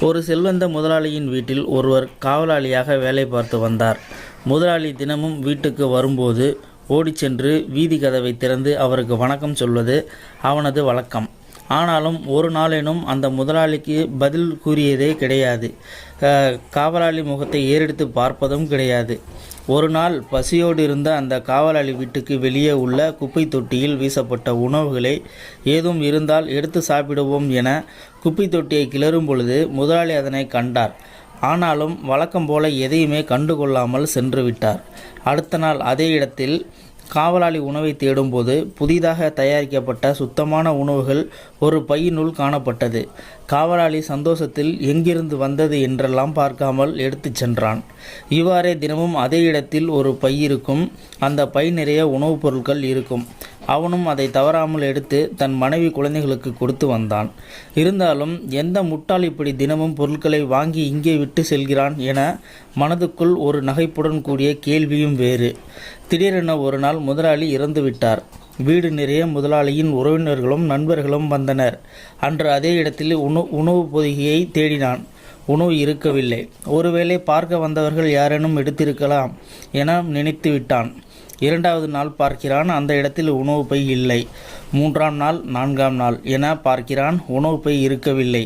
ஒரு செல்வந்த முதலாளியின் வீட்டில் ஒருவர் காவலாளியாக வேலை பார்த்து வந்தார். முதலாளி தினமும் வீட்டுக்கு வரும்போது ஓடிச் சென்று வீதி கதவை திறந்து அவருக்கு வணக்கம் சொல்வது அவனது வழக்கம். ஆனாலும் ஒரு நாளேனும் அந்த முதலாளிக்கு பதில் கூறியதே கிடையாது. காவலாளி முகத்தை ஏறெடுத்து பார்ப்பதும் கிடையாது. ஒரு நாள் பசியோடு இருந்த அந்த காவலாளி வீட்டுக்கு வெளியே உள்ள குப்பை தொட்டியில் வீசப்பட்ட உணவுகளை ஏதும் இருந்தால் எடுத்து சாப்பிடுவோம் என குப்பை தொட்டியை கிளறும் பொழுது முதலாளி அதனை கண்டார். ஆனாலும் வழக்கம் போல எதையுமே கண்டுகொள்ளாமல் சென்று விட்டார். அடுத்த நாள் அதே இடத்தில் காவலாளி உணவை தேடும்போது புதிதாக தயாரிக்கப்பட்ட சுத்தமான உணவுகள் ஒரு பையினுள் காணப்பட்டது. காவலாளி சந்தோஷத்தில் எங்கிருந்து வந்தது என்றெல்லாம் பார்க்காமல் எடுத்துச் சென்றான். இவ்வாறே தினமும் அதே இடத்தில் ஒரு பை இருக்கும். அந்த பை நிறைய உணவுப் பொருட்கள் இருக்கும். அவனும் அதை தவறாமல் எடுத்து தன் மனைவி குழந்தைகளுக்கு கொடுத்து வந்தான். இருந்தாலும் எந்த முட்டாள் இப்படி தினமும் பொருட்களை வாங்கி இங்கே விட்டு செல்கிறான் என மனதுக்குள் ஒரு நகைப்புடன் கூடிய கேள்வியும் வேறு. திடீரென ஒரு நாள் முதலாளி இறந்து விட்டார். வீடு நிறைய முதலாளியின் உறவினர்களும் நண்பர்களும் வந்தனர். அன்று அதே இடத்தில் உணவு பொதிகையை தேடினான். உணவு இருக்கவில்லை. ஒருவேளை பார்க்க வந்தவர்கள் யாரேனும் எடுத்திருக்கலாம் என நினைத்து விட்டான். இரண்டாவது நாள் பார்க்கிறான், அந்த இடத்தில் உணவு பை இல்லை. மூன்றாம் நாள், நான்காம் நாள் என பார்க்கிறான், உணவு பை இருக்கவில்லை.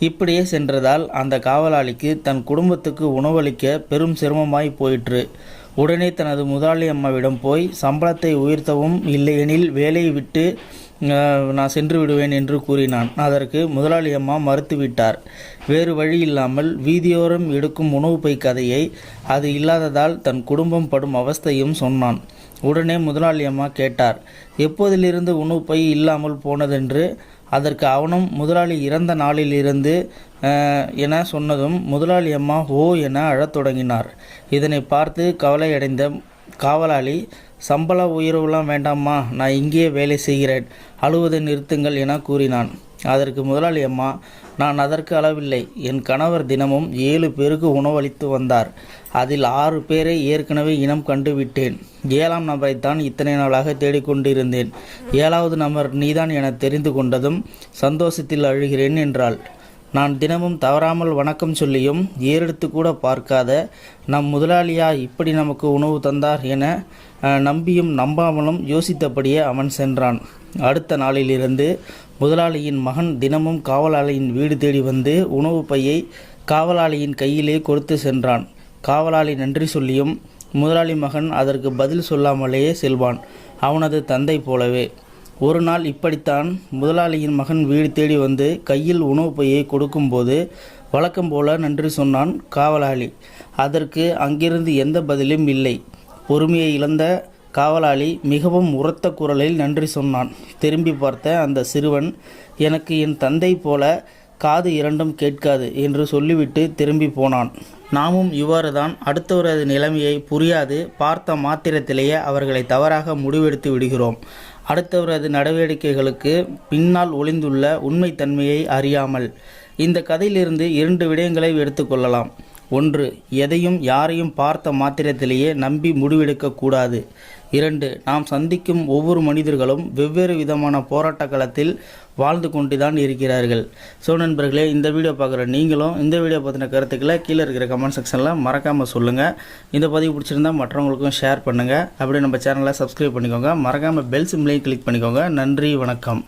இப்படியே சென்றதால் அந்த காவலாளிக்கு தன் குடும்பத்துக்கு உணவளிக்க பெரும் சிரமமாய் போயிற்று. உடனே தனது முதலாளி அம்மாவிடம் போய் சம்பளத்தை உயர்த்தவும், இல்லையெனில் வேலையை விட்டு நான் சென்று விடுவேன் என்று கூறினான். அதற்கு முதலாளி அம்மா மறுத்துவிட்டார். வேறு வழி இல்லாமல் வீதியோரம் எடுக்கும் உணவு பை கதையை, அது இல்லாததால் தன் குடும்பம் படும் அவஸ்தையும் சொன்னான். உடனே முதலாளி அம்மா கேட்டார், எப்போதிலிருந்து உணவு பை இல்லாமல் போனதென்று. அதற்கு அவனும் முதலாளி இறந்த நாளிலிருந்து என சொன்னதும் முதலாளி அம்மா ஓ என அழத் தொடங்கினார். இதனை பார்த்து கவலையடைந்த காவலாளி, சம்பள உயர்வுலாம் வேண்டாம்மா, நான் இங்கேயே வேலை செய்கிறேன், அழுவதை நிறுத்துங்கள் என கூறினான். அதற்கு முதலாளி அம்மா, நான் அதற்கு அளவில்லை. என் கணவர் தினமும் 7 பேருக்கு உணவளித்து வந்தார். அதில் 6 பேரை ஏற்கனவே இனம் கண்டுவிட்டேன். 7ஆம் நபரைத்தான் இத்தனை நாளாக தேடிக்கொண்டிருந்தேன். 7வது நபர் நீதான் என தெரிந்து கொண்டதும் சந்தோஷத்தில் அழுகிறேன் என்றாள். நான் தினமும் தவறாமல் வணக்கம் சொல்லியும் ஏறெடுத்து கூட பார்க்காத நம் முதலாளியா இப்படி நமக்கு உணவு தந்தார் என நம்பியும் நம்பாமலும் யோசித்தபடியே அவன் சென்றான். அடுத்த நாளிலிருந்து முதலாளியின் மகன் தினமும் காவலாளியின் வீடு தேடி வந்து உணவு பையை காவலாளியின் கையிலே கொடுத்து சென்றான். காவலாளி நன்றி சொல்லியும் முதலாளி மகன் அதற்கு பதில் சொல்லாமலேயே செல்வான், அவனது தந்தை போலவே. ஒரு நாள் இப்படித்தான் முதலாளியின் மகன் வீடு தேடி வந்து கையில் உணவு பையை கொடுக்கும்போது வழக்கம் போல நன்றி சொன்னான் காவலாளி. அதற்கு அங்கிருந்து எந்த பதிலும் இல்லை. பொறுமையை இழந்த காவலாளி மிகவும் உரத்த குரலில் நன்றி சொன்னான். திரும்பி பார்த்த அந்த சிறுவன், எனக்கு என் தந்தை போல காது இரண்டும் கேட்காது என்று சொல்லிவிட்டு திரும்பி போனான். நாமும் இவ்வாறு தான் அடுத்தவரது நிலைமையை புரியாது பார்த்த மாத்திரத்திலேயே அவர்களை தவறாக முடிவெடுத்து விடுகிறோம். அடுத்தவரது நடவடிக்கைகளுக்கு பின்னால் ஒளிந்துள்ள உண்மைத்தன்மையை அறியாமல். இந்த கதையிலிருந்து 2 விடயங்களை எடுத்துக்கொள்ளலாம். 1, எதையும் யாரையும் பார்த்த மாத்திரத்திலேயே நம்பி முடிவெடுக்கக்கூடாது. 2, நாம் சந்திக்கும் ஒவ்வொரு மனிதர்களும் வெவ்வேறு விதமான போராட்ட களத்தில் வாழ்ந்து கொண்டுதான் இருக்கிறார்கள். ஸோ நண்பர்களே, இந்த வீடியோ பார்க்குற நீங்களும் இந்த வீடியோ பற்றின கருத்துக்களை கீழே இருக்கிற கமெண்ட் செக்ஷனில் மறக்காமல் சொல்லுங்கள். இந்த பதிவு பிடிச்சிருந்தால் மற்றவங்களுக்கும் ஷேர் பண்ணுங்கள். அப்படியே நம்ம சேனலை சப்ஸ்கிரைப் பண்ணிக்கோங்க. மறக்காமல் பெல் சிம்லையும் கிளிக் பண்ணிக்கோங்க. நன்றி, வணக்கம்.